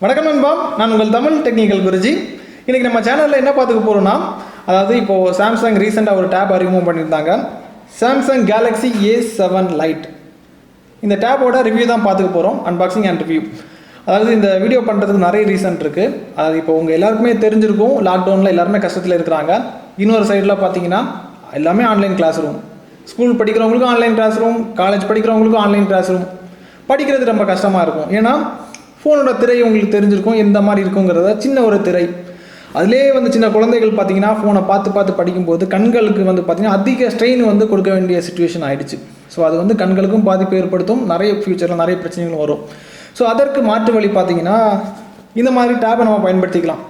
வணக்கம் நண்பா, நான் உங்கள் தமிழ் டெக்னிக்கல் குருஜி. இன்றைக்கி நம்ம சேனலில் என்ன பார்த்துக்க போகிறோம்னா, அதாவது இப்போது சாம்சங் ரீசெண்டாக ஒரு டேப் அறிமுகம் பண்ணியிருந்தாங்க, சாம்சங் கேலக்ஸி A7 லைட். இந்த டேப்போட ரிவ்யூ தான் பார்த்துக்க போகிறோம், அன்பாக்சிங் அண்ட் ரிவ்யூ. அதாவது இந்த வீடியோ பண்ணுறதுக்கு நிறைய ரீசன் இருக்குது. அதாவது இப்போ உங்கள் எல்லாருக்குமே தெரிஞ்சிருக்கும், லாக்டவுனில் எல்லாருமே கஷ்டத்தில் இருக்கிறாங்க. இன்னொரு சைடில் பார்த்தீங்கன்னா எல்லாமே ஆன்லைன் கிளாஸ் ரூம், ஸ்கூல் படிக்கிறவங்களுக்கும் ஆன்லைன் கிளாஸ் ரூம், காலேஜ் படிக்கிறவங்களுக்கும் ஆன்லைன் கிளாஸ் ரூம். படிக்கிறது ரொம்ப கஷ்டமாக இருக்கும். ஏன்னா ஃபோனோட திரை உங்களுக்கு தெரிஞ்சிருக்கும் எந்த மாதிரி இருக்குங்கிறத. சின்ன ஒரு திரை, அதிலே சின்ன குழந்தைகள் பார்த்தீங்கன்னா ஃபோனை பார்த்து படிக்கும்போது கண்களுக்கு பார்த்தீங்கன்னா அதிக ஸ்ட்ரெயின் கொடுக்க வேண்டிய சுச்சுவேஷன் ஆகிடுச்சு. ஸோ அது கண்களுக்கும் பாதிப்பு ஏற்படுத்தும், நிறைய ஃப்யூச்சரில் நிறைய பிரச்சனைகள் வரும். ஸோ அதற்கு மாற்று வழி பார்த்தீங்கன்னா இந்த மாதிரி டேப்பை நம்ம பயன்படுத்திக்கலாம்.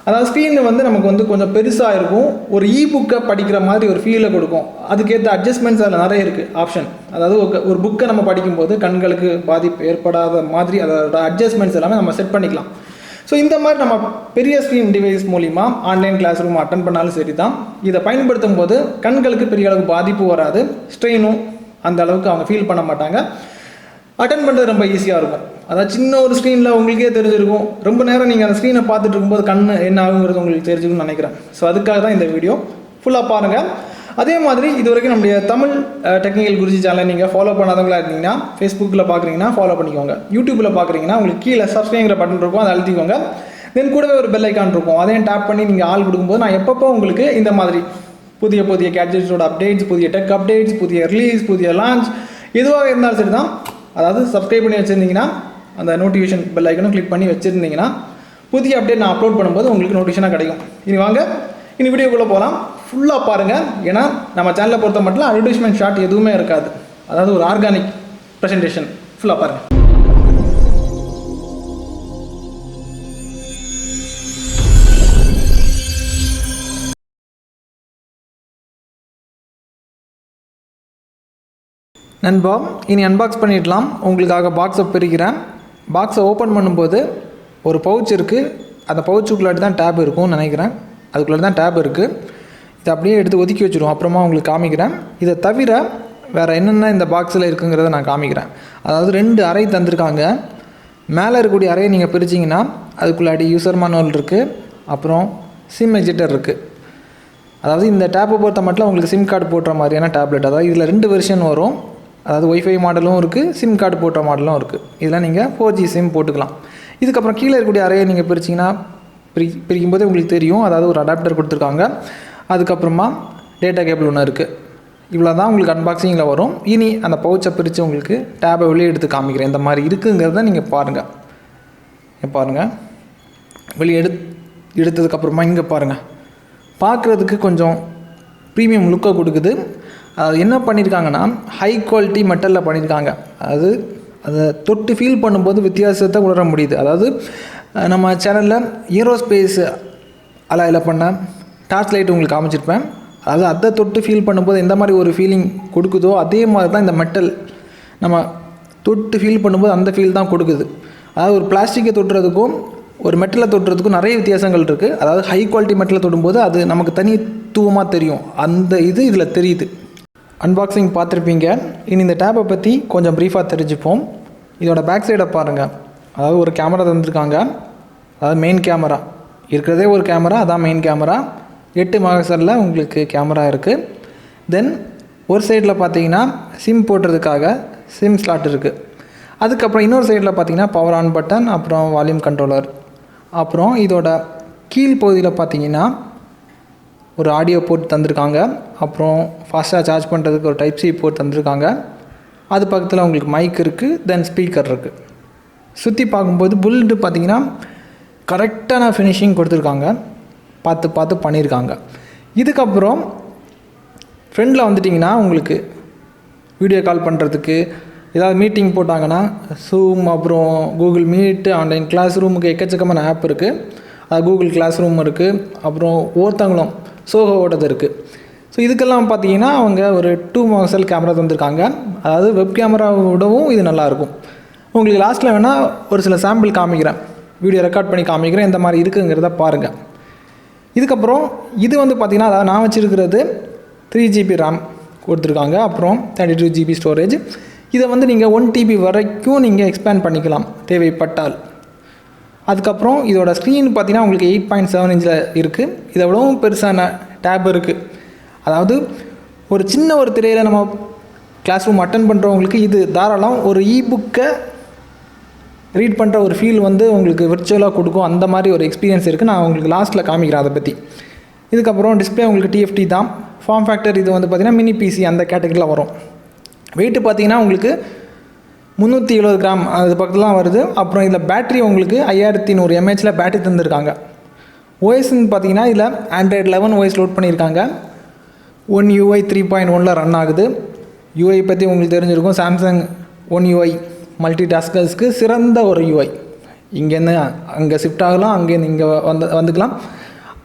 அதாவது ஸ்க்ரீன் நமக்கு கொஞ்சம் பெருசாக இருக்கும், ஒரு புக்கை படிக்கிற மாதிரி ஒரு ஃபீலை கொடுக்கும். அதுக்கேற்ற அட்ஜஸ்ட்மெண்ட்ஸ் அதில் நிறைய இருக்குது ஆப்ஷன். அதாவது ஒரு புக்கை நம்ம படிக்கும்போது கண்களுக்கு பாதிப்பு ஏற்படாத மாதிரி அதோட அட்ஜஸ்ட்மெண்ட்ஸ் எல்லாமே நம்ம செட் பண்ணிக்கலாம். ஸோ இந்த மாதிரி நம்ம பெரிய ஸ்க்ரீன் டிவைஸ் மூலிமா ஆன்லைன் கிளாஸ் ரூம் அட்டன் பண்ணாலும் சரி தான், இதை பயன்படுத்தும் போது கண்களுக்கு பெரிய அளவுக்கு பாதிப்பு வராது, ஸ்ட்ரெயினும் அந்த அளவுக்கு அவங்க ஃபீல் பண்ண மாட்டாங்க. அட்டன் பண்ணுறது ரொம்ப ஈஸியாக இருக்கும். அதாவது சின்ன ஒரு ஸ்க்ரீனில் உங்களுக்கே தெரிஞ்சிருக்கும், ரொம்ப நேரம் நீங்கள் அந்த ஸ்க்ரீனை பார்த்துட்டு இருக்கும்போது கண் என்ன ஆகுங்கிறது உங்களுக்கு தெரிஞ்சுக்கணும்னு நினைக்கிறேன். ஸோ அதுக்காக தான் இந்த வீடியோ ஃபுல்லாக பாருங்கள். அதே மாதிரி இது வரைக்கும் நம்முடைய தமிழ் டெக்னிக்கல் குருஜி சேனலை நீங்கள் ஃபாலோ பண்ணாதவங்களா இருந்தீங்கன்னா, ஃபேஸ்புக்கில் பார்க்குறீங்கன்னா ஃபாலோ பண்ணிக்கோங்க. யூடியூப்பில் பார்க்குறீங்கன்னா உங்களுக்கு கீழே சப்ஸ்கிரைங்கிற பட்டன் இருக்கும், அதை அழுத்திக்கோங்க. தென் கூடவே ஒரு பெல் ஐக்கான் இருக்கும், அதையும் டேப் பண்ணி நீங்கள் ஆள் கொடுக்கும்போது நான் எப்பப்போ உங்களுக்கு இந்த மாதிரி புதிய கேட்ஜெட்ஸோட அப்டேட்ஸ், புதிய டெக் அப்டேட்ஸ், புதிய ரிலீஸ், புதிய லான்ச் எதுவாக இருந்தாலும் சரி தான், அதாவது சப்ஸ்கிரைப் பண்ணி வச்சுருந்தீங்கன்னா, அந்த நோட்டிஃபிகேஷன் பெல் ஐக்கனும் கிளிக் பண்ணி வச்சுருந்தீங்கன்னா புதிய அப்டேட் நான் அப்லோட் பண்ணும்போது உங்களுக்கு நோட்டிஃபிகேஷனாக கிடைக்கும். இனி வாங்க, இனி வீடியோக்குள்ளே போகலாம். ஃபுல்லாக பாருங்கள். ஏன்னா நம்ம சேனலை பொறுத்த மட்டும் அட்வர்டைஸ்மெண்ட் ஷாட் எதுவுமே இருக்காது. அதாவது ஒரு ஆர்கானிக் ப்ரெசன்டேஷன். ஃபுல்லாக பாருங்கள். நண்பா, இனி அன்பாக்ஸ் பண்ணிடலாம். உங்களுக்காக பாக்ஸை பிரிக்கிறேன். பாக்ஸை ஓப்பன் பண்ணும்போது ஒரு பவுச் இருக்குது. அந்த பவுச்சுக்குள்ளாடி தான் டேப் இருக்கும்னு நினைக்கிறேன். அதுக்குள்ளாடி தான் டேப் இருக்குது. இதை அப்படியே எடுத்து ஒதுக்கி வச்சுருவோம், அப்புறமா உங்களுக்கு காமிக்கிறேன். இதை தவிர வேறு என்னென்ன இந்த பாக்ஸில் இருக்குங்கிறத நான் காமிக்கிறேன். அதாவது 2 அறை தந்திருக்காங்க. மேலே இருக்கக்கூடிய அறையை நீங்கள் பிரிச்சிங்கன்னா அதுக்குள்ளாடி யூசர் மேனுவல் இருக்குது, அப்புறம் சிம் எக்ஸிட்டர் இருக்குது. அதாவது இந்த டேப்பை பொறுத்த மட்டும் உங்களுக்கு சிம் கார்டு போட்டுற மாதிரியான டேப்லெட். அதாவது இதில் 2 வெர்ஷன் வரும். அதாவது ஒய்ஃபை மாடலும் இருக்குது, சிம் கார்டு போட்ட மாடலும் இருக்குது. இதில் நீங்கள் 4G சிம் போட்டுக்கலாம். இதுக்கப்புறம் கீழே இருக்கக்கூடிய அறையை நீங்கள் பிரிச்சிங்கன்னா பிரிக்கும்போதே உங்களுக்கு தெரியும். அதாவது ஒரு அடாப்டர் கொடுத்துருக்காங்க. அதுக்கப்புறமா டேட்டா கேபிள் ஒன்று இருக்குது. இவ்வளோ தான் உங்களுக்கு அன்பாக்சிங்கில் வரும். இனி அந்த பவுச்சை பிரித்து உங்களுக்கு டேப்பை வெளியே எடுத்து காமிக்கிறேன். இந்த மாதிரி இருக்குங்கிறத நீங்கள் பாருங்கள். வெளியே எடுத்ததுக்கப்புறமா இங்கே பாருங்கள். பார்க்குறதுக்கு கொஞ்சம் ப்ரீமியம் லுக்கை கொடுக்குது. அது என்ன பண்ணியிருக்காங்கன்னா, ஹை குவாலிட்டி மெட்டலில் பண்ணியிருக்காங்க. அதாவது அதை தொட்டு ஃபீல் பண்ணும்போது வித்தியாசத்தை உணர முடியுது. அதாவது நம்ம சேனலில் ஏரோஸ்பேஸ் அலாயில் பண்ண டார்ச் லைட் உங்களுக்கு காமிச்சிருப்பேன். அதாவது அதை தொட்டு ஃபீல் பண்ணும்போது எந்த மாதிரி ஒரு ஃபீலிங் கொடுக்குதோ அதே மாதிரி தான் இந்த மெட்டல் நம்ம தொட்டு ஃபீல் பண்ணும்போது அந்த ஃபீல் தான் கொடுக்குது. அதாவது ஒரு பிளாஸ்டிக்கை தொட்டுறதுக்கும் ஒரு மெட்டலை தொட்டுறதுக்கும் நிறைய வித்தியாசங்கள் இருக்குது. அதாவது ஹை குவாலிட்டி மெட்டலை தொடும்போது அது நமக்கு தனித்துவமாக தெரியும். அந்த இதில் தெரியுது. அன்பாக்சிங் பார்த்துருப்பீங்க. இனி இந்த டேப்பை பற்றி கொஞ்சம் ப்ரீஃபாக தெரிஞ்சுப்போம். இதோட பேக் சைடை பாருங்கள். அதாவது ஒரு கேமரா தந்துருக்காங்க. அதாவது மெயின் கேமரா இருக்கிறதே ஒரு கேமரா, அதான் மெயின் கேமரா. 8 மெகாபிக்சலில் உங்களுக்கு கேமரா இருக்குது. தென் ஒரு சைடில் பார்த்தீங்கன்னா சிம் போடுறதுக்காக சிம் ஸ்லாட் இருக்குது. அதுக்கப்புறம் இன்னொரு சைடில் பார்த்தீங்கன்னா பவர் ஆன் பட்டன், அப்புறம் வால்யூம் கண்ட்ரோலர். அப்புறம் இதோட கீழ் பகுதியில் பார்த்தீங்கன்னா ஒரு ஆடியோ போர்ட் தந்திருக்காங்க. அப்புறம் ஃபாஸ்ட்டாக சார்ஜ் பண்ணுறதுக்கு ஒரு டைப் சி போர்ட் தந்திருக்காங்க. அது பக்கத்தில் உங்களுக்கு மைக் இருக்குது, தென் ஸ்பீக்கர் இருக்குது. சுற்றி பார்க்கும்போது புல்ட்டு பார்த்தீங்கன்னா கரெக்டான ஃபினிஷிங் கொடுத்துருக்காங்க, பார்த்து பண்ணியிருக்காங்க. இதுக்கப்புறம் ஃப்ரெண்டில் வந்துட்டிங்கன்னா உங்களுக்கு வீடியோ கால் பண்ணுறதுக்கு, ஏதாவது மீட்டிங் போட்டாங்கன்னா ஜூம், அப்புறம் கூகுள் மீட், ஆன்லைன் கிளாஸ் ரூமுக்கு எக்கச்சக்கமான ஆப் இருக்குது. அது கூகுள் கிளாஸ் ரூம் இருக்குது. அப்புறம் ஒருத்தங்களும் சோகோவோடது இருக்குது. ஸோ இதுக்கெல்லாம் பார்த்தீங்கன்னா அவங்க ஒரு 2 மெகாபிக்சல் கேமரா தந்திருக்காங்க. அதாவது வெப் கேமராவோடவும் இது நல்லாயிருக்கும். உங்களுக்கு லாஸ்ட்டில் வேணால் ஒரு சில சாம்பிள் காமிக்கிறேன், வீடியோ ரெக்கார்ட் பண்ணி காமிக்கிறேன், இந்த மாதிரி இருக்குங்கிறத பாருங்கள். இதுக்கப்புறம் இது பார்த்திங்கன்னா, அதாவது நான் வச்சுருக்கிறது 3GB RAM கொடுத்துருக்காங்க. அப்புறம் 32GB ஸ்டோரேஜ். இதை நீங்கள் 1 TB வரைக்கும் நீங்கள் எக்ஸ்பேண்ட் பண்ணிக்கலாம் தேவைப்பட்டால். அதுக்கப்புறம் இதோட ஸ்க்ரீன் பார்த்தீங்கன்னா உங்களுக்கு 8.7 இன்ச்சில் இருக்குது. இதை விடவும் பெருசான டேப் இருக்குது. அதாவது ஒரு சின்ன ஒரு திரையில் நம்ம கிளாஸ் ரூம் அட்டன் பண்ணுறவங்களுக்கு இது தாராளம் ஒரு புக்கை ரீட் பண்ணுற ஒரு ஃபீல் வந்து உங்களுக்கு விர்ச்சுவலாக கொடுக்கும். அந்த மாதிரி ஒரு எக்ஸ்பீரியன்ஸ் இருக்குது. நான் உங்களுக்கு லாஸ்ட்டில் காமிக்கிறேன் அதை பற்றி. இதுக்கப்புறம் டிஸ்பிளே உங்களுக்கு டிஎஃப்டி தான். ஃபார்ம் ஃபேக்டர் இது வந்து பார்த்திங்கன்னா மினி பிசி அந்த கேட்டகரியில் வரும். வெயிட்டு பார்த்திங்கன்னா உங்களுக்கு 370 கிராம் அது பக்கத்துலாம் வருது. அப்புறம் இதில் பேட்ரி உங்களுக்கு 5100 mAh பேட்டரி தந்துருக்காங்க. ஓஎஸ்ன்னு பார்த்தீங்கன்னா இதில் Android 11 OS லோட் பண்ணியிருக்காங்க. One UI 3.1 ரன் ஆகுது. யூஐ பற்றி உங்களுக்கு தெரிஞ்சிருக்கும். சாம்சங் One UI மல்டி டாஸ்கர்ஸ்க்கு சிறந்த ஒரு யூஐ. இங்கேருந்து அங்கே ஷிஃப்ட் ஆகலாம், அங்கேருந்து இங்கே வந்துக்கலாம்.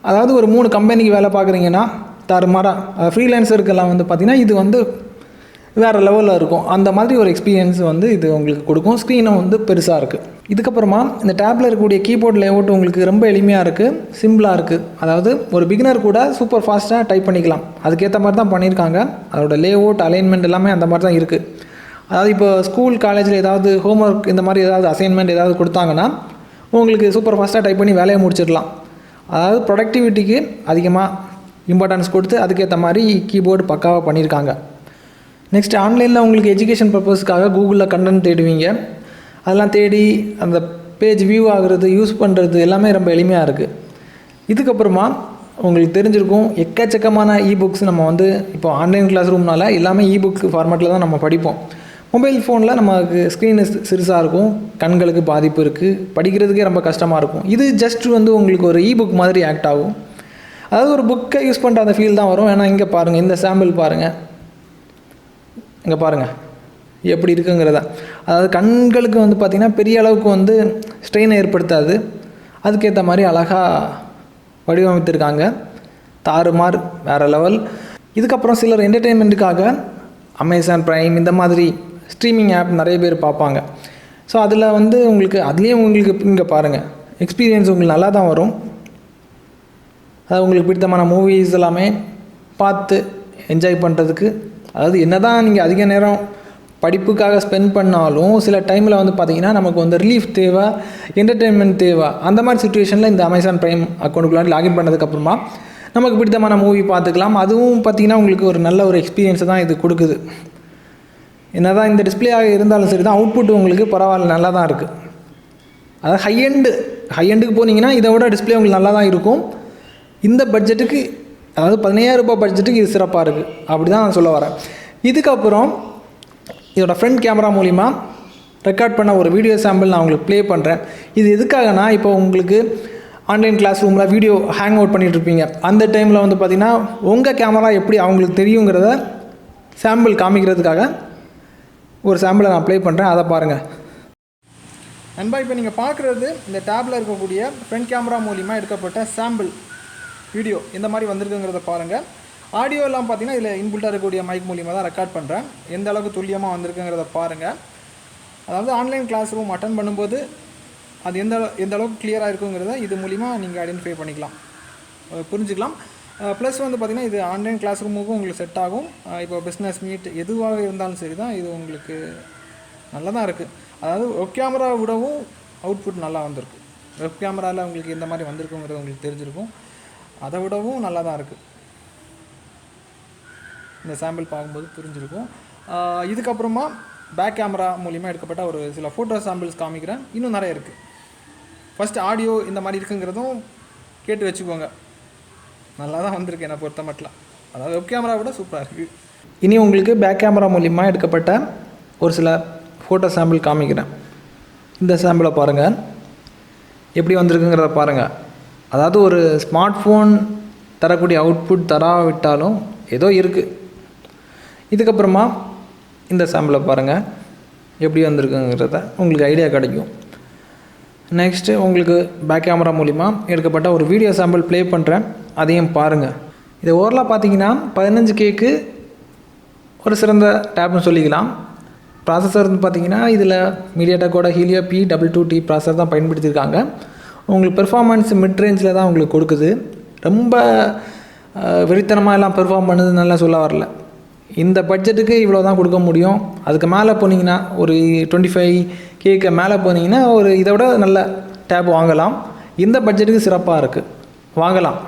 அதாவது ஒரு 3 கம்பெனிக்கு வேலை பார்க்குறீங்கன்னா தாறுமாறாக ஃப்ரீலான்சருக்கெல்லாம் வந்து பார்த்திங்கன்னா இது வந்து வேறு லெவலில் இருக்கும். அந்த மாதிரி ஒரு எக்ஸ்பீரியன்ஸ் வந்து இது உங்களுக்கு கொடுக்கும். ஸ்க்ரீனும் வந்து பெருசாக இருக்குது. இதுக்கப்புறமா இந்த டேப்பில் இருக்கக்கூடிய கீபோர்ட் லேஅவுட் உங்களுக்கு ரொம்ப எளிமையாக இருக்குது, சிம்பிளாக இருக்குது. அதாவது ஒரு பிகினர் கூட சூப்பர் ஃபாஸ்ட்டாக டைப் பண்ணிக்கலாம். அதுக்கேற்ற மாதிரி தான் பண்ணியிருக்காங்க. அதோட லேஅவுட் அலைன்மெண்ட் எல்லாமே அந்த மாதிரி தான் இருக்குது. அதாவது இப்போ ஸ்கூல் காலேஜில் ஏதாவது ஹோம்ஒர்க் இந்த மாதிரி ஏதாவது அசைன்மெண்ட் ஏதாவது கொடுத்தாங்கன்னா உங்களுக்கு சூப்பர் ஃபாஸ்ட்டாக டைப் பண்ணி வேலையை முடிச்சிடலாம். அதாவது ப்ரொடக்டிவிட்டிக்கு அதிகமாக இம்பார்ட்டன்ஸ் கொடுத்து அதுக்கேற்ற மாதிரி கீபோர்டு பக்காவாக பண்ணியிருக்காங்க. நெக்ஸ்ட் ஆன்லைனில் உங்களுக்கு எஜுகேஷன் பர்பஸ்க்காக கூகுளில் கண்டென்ட் தேடுவீங்க. அதெல்லாம் தேடி அந்த பேஜ் வியூ ஆகுறது, யூஸ் பண்ணுறது எல்லாமே ரொம்ப எளிமையாக இருக்குது. இதுக்கப்புறமா உங்களுக்கு தெரிஞ்சிருக்கும் எக்கச்சக்கமான புக்ஸ் நம்ம வந்து இப்போ ஆன்லைன் கிளாஸ் ரூம்னால எல்லாமே புக் ஃபார்மேட்டில் தான் நம்ம படிப்போம். மொபைல் ஃபோனில் நமக்கு ஸ்க்ரீனு சிறுசாக இருக்கும், கண்களுக்கு பாதிப்பு இருக்குது, படிக்கிறதுக்கே ரொம்ப கஷ்டமாக இருக்கும். இது ஜஸ்ட் வந்து உங்களுக்கு ஒரு புக் மாதிரி ஆக்ட் ஆகும். அதாவது ஒரு புக்கை யூஸ் பண்ணுற அந்த ஃபீல் தான் வரும். ஏன்னா இங்கே பாருங்கள், இந்த சாம்பிள் பாருங்கள், இங்கே பாருங்கள் எப்படி இருக்குங்கிறத. அதாவது கண்களுக்கு வந்து பார்த்திங்கன்னா பெரிய அளவுக்கு வந்து ஸ்ட்ரெயினை ஏற்படுத்தாது. அதுக்கேற்ற மாதிரி அழகாக வடிவமைத்திருக்காங்க. தாறுமாறு வேறு லெவல். இதுக்கப்புறம் சிலர் என்டர்டெயின்மெண்ட்டுக்காக அமேசான் ப்ரைம் இந்த மாதிரி ஸ்ட்ரீமிங் ஆப் நிறைய பேர் பார்ப்பாங்க. ஸோ அதில் வந்து உங்களுக்கு அதுலேயும் உங்களுக்கு இங்கே பாருங்கள் எக்ஸ்பீரியன்ஸ் உங்களுக்கு நல்லா தான் வரும். அதாவது உங்களுக்கு பிடித்தமான மூவிஸ் எல்லாமே பார்த்து என்ஜாய் பண்ணுறதுக்கு. அதாவது என்ன தான் நீங்கள் அதிக நேரம் படிப்புக்காக ஸ்பெண்ட் பண்ணாலும் சில டைமில் வந்து பார்த்திங்கன்னா நமக்கு வந்து ரிலீஃப் தேவை, என்டர்டெயின்மெண்ட் தேவை. அந்த மாதிரி சுச்சுவேஷனில் இந்த அமேசான் ப்ரைம் அக்கௌண்ட்டுக்குள்ளே லாகின் பண்ணதுக்கப்புறமா நமக்கு பிடித்தமான மூவி பார்த்துக்கலாம். அதுவும் பார்த்திங்கன்னா உங்களுக்கு ஒரு நல்ல ஒரு எக்ஸ்பீரியன்ஸை தான் இது கொடுக்குது. என்ன தான் இந்த டிஸ்பிளேயாக இருந்தாலும் சரி தான், அவுட்புட் உங்களுக்கு பரவாயில்ல, நல்லா தான் இருக்குது. அதாவது ஹை எண்டுக்கு போனீங்கன்னா இதை விட டிஸ்பிளே உங்களுக்கு நல்லா தான் இருக்கும். இந்த பட்ஜெட்டுக்கு, அதாவது 15,000 ரூபாய் பட்ஜெட்டுக்கு இது சிறப்பாக இருக்குது. அப்படி தான் நான் சொல்ல வரேன். இதுக்கப்புறம் இதோட ஃப்ரண்ட் கேமரா மூலிமா ரெக்கார்ட் பண்ண ஒரு வீடியோ சாம்பிள் நான் உங்களுக்கு ப்ளே பண்ணுறேன். இது எதுக்காகனா, இப்போ உங்களுக்கு ஆன்லைன் கிளாஸ் ரூமில் வீடியோ ஹேங் அவுட் பண்ணிகிட்ருப்பீங்க. அந்த டைமில் வந்து பார்த்திங்கன்னா உங்கள் கேமரா எப்படி அவங்களுக்கு தெரியுங்கிறத சாம்பிள் காமிக்கிறதுக்காக ஒரு சாம்பிளை நான் ப்ளே பண்ணுறேன். அதை பாருங்கள் நண்பா. இப்போ நீங்கள் பார்க்குறது இந்த டேப்பில் இருக்கக்கூடிய ஃப்ரண்ட் கேமரா மூலிமா எடுக்கப்பட்ட சாம்பிள் வீடியோ இந்த மாதிரி வந்திருக்குங்கிறத பாருங்கள். ஆடியோ எல்லாம் பார்த்தீங்கன்னா இதில் இன்புல்ட்டாக இருக்கக்கூடிய மைக் மூலிமா தான் ரெக்கார்ட் பண்ணுறேன். எந்த அளவுக்கு துல்லியமாக வந்திருக்குங்கிறத பாருங்கள். அதாவது ஆன்லைன் கிளாஸ் ரூம் அட்டன் பண்ணும்போது அது எந்த அளவுக்கு கிளியராக இருக்குங்கிறத இது மூலிமா நீங்கள் ஐடென்டிஃபை பண்ணிக்கலாம், புரிஞ்சுக்கலாம். ப்ளஸ் வந்து பார்த்திங்கன்னா இது ஆன்லைன் கிளாஸ் ரூமுக்கும் உங்களுக்கு செட் ஆகும். இப்போ பிஸ்னஸ் மீட் எதுவாக இருந்தாலும் சரி தான், இது உங்களுக்கு நல்லா தான் இருக்குது. அதாவது வெப் கேமரா விடவும் அவுட்புட் நல்லா வந்திருக்கு. வெப் கேமராவில் உங்களுக்கு எந்த மாதிரி வந்திருக்குங்கிறது உங்களுக்கு தெரிஞ்சிருக்கும். அதை விடவும் நல்லா தான் இருக்குது. இந்த சாம்பிள் பார்க்கும்போது புரிஞ்சிருக்கும். இதுக்கப்புறமா பேக் கேமரா மூலிமா எடுக்கப்பட்ட ஒரு சில ஃபோட்டோ சாம்பிள்ஸ் காமிக்கிறேன். இன்னும் நிறைய இருக்குது. ஃபஸ்ட்டு ஆடியோ இந்த மாதிரி இருக்குங்கிறதும் கேட்டு வச்சுக்கோங்க. நல்லா தான் வந்திருக்கு என்னை பொறுத்த மட்டும். அதாவது வெப் கேமரா விட சூப்பராக இருக்குது. இனி உங்களுக்கு பேக் கேமரா மூலிமா எடுக்கப்பட்ட ஒரு சில ஃபோட்டோ சாம்பிள் காமிக்கிறேன். இந்த சாம்பிளை பாருங்கள் எப்படி வந்திருக்குங்கிறத பாருங்கள். அதாவது ஒரு ஸ்மார்ட் ஃபோன் தரக்கூடிய அவுட்புட் தராவிட்டாலும் ஏதோ இருக்குது. இதுக்கப்புறமா இந்த சாம்பிளை பாருங்கள் எப்படி வந்திருக்குங்கிறத உங்களுக்கு ஐடியா கிடைக்கும். நெக்ஸ்ட்டு உங்களுக்கு பேக் கேமரா மூலிமா எடுக்கப்பட்ட ஒரு வீடியோ சாம்பிள் ப்ளே பண்ணுறேன், அதையும் பாருங்கள். இது ஓவரலாக பார்த்தீங்கன்னா 15Kக்கு ஒரு சிறந்த டேப்னு சொல்லிக்கலாம். ப்ராசஸர் வந்து பார்த்திங்கன்னா இதில் மீடியாடெக்கோட ஹீலியோ P222T ப்ராசஸர் தான் பயன்படுத்தியிருக்காங்க. உங்களுக்கு பெர்ஃபார்மன்ஸ் மிட் ரேஞ்சில் தான் உங்களுக்கு கொடுக்குது. ரொம்ப வெறித்தனமாக எல்லாம் பெர்ஃபார்ம் பண்ணுது நல்லா சொல்ல வரல. இந்த பட்ஜெட்டுக்கு இவ்வளோ தான் கொடுக்க முடியும். அதுக்கு மேலே போனீங்கன்னா ஒரு 25Kக்கு மேலே போனீங்கன்னா ஒரு இதை விட நல்ல டேப் வாங்கலாம். இந்த பட்ஜெட்டுக்கு சிறப்பாக இருக்குது, வாங்கலாம்.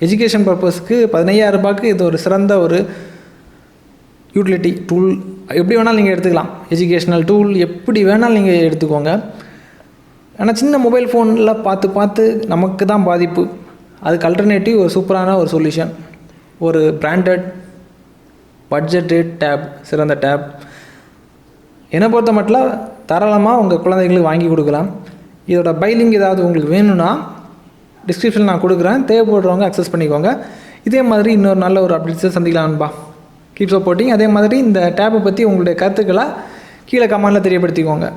எஜுகேஷன் பர்பஸ்க்கு 15,000 ரூபாய்க்கு இது ஒரு சிறந்த ஒரு யூட்டிலிட்டி டூல். எப்படி வேணாலும் நீங்கள் எடுத்துக்கலாம். எஜுகேஷ்னல் டூல் எப்படி வேணாலும் நீங்கள் எடுத்துக்கோங்க. ஆனால் சின்ன மொபைல் ஃபோனில் பார்த்து நமக்கு தான் பாதிப்பு. அதுக்கு அல்டர்னேட்டிவ் ஒரு சூப்பரான ஒரு சொல்யூஷன், ஒரு பிராண்டட் பட்ஜெட்டட் டேப், சிறந்த டேப். என்னை பொறுத்த மட்டும் தாராளமாக உங்கள் குழந்தைகளுக்கு வாங்கி கொடுக்கலாம். இதோட பைலிங் ஏதாவது உங்களுக்கு வேணும்னா டிஸ்கிரிப்ஷனில் நான் கொடுக்குறேன், தேவைப்படுறவங்க அக்சஸ் பண்ணிக்கோங்க. இதே மாதிரி இன்னொரு நல்ல ஒரு அப்டேட்ஸை சந்திக்கலாம்பா. Keep supporting. அதே மாதிரி இந்த டேப்பை பற்றி உங்களுடைய கருத்துக்களை கீழே கமெண்டில் தெரியப்படுத்திக்கோங்க.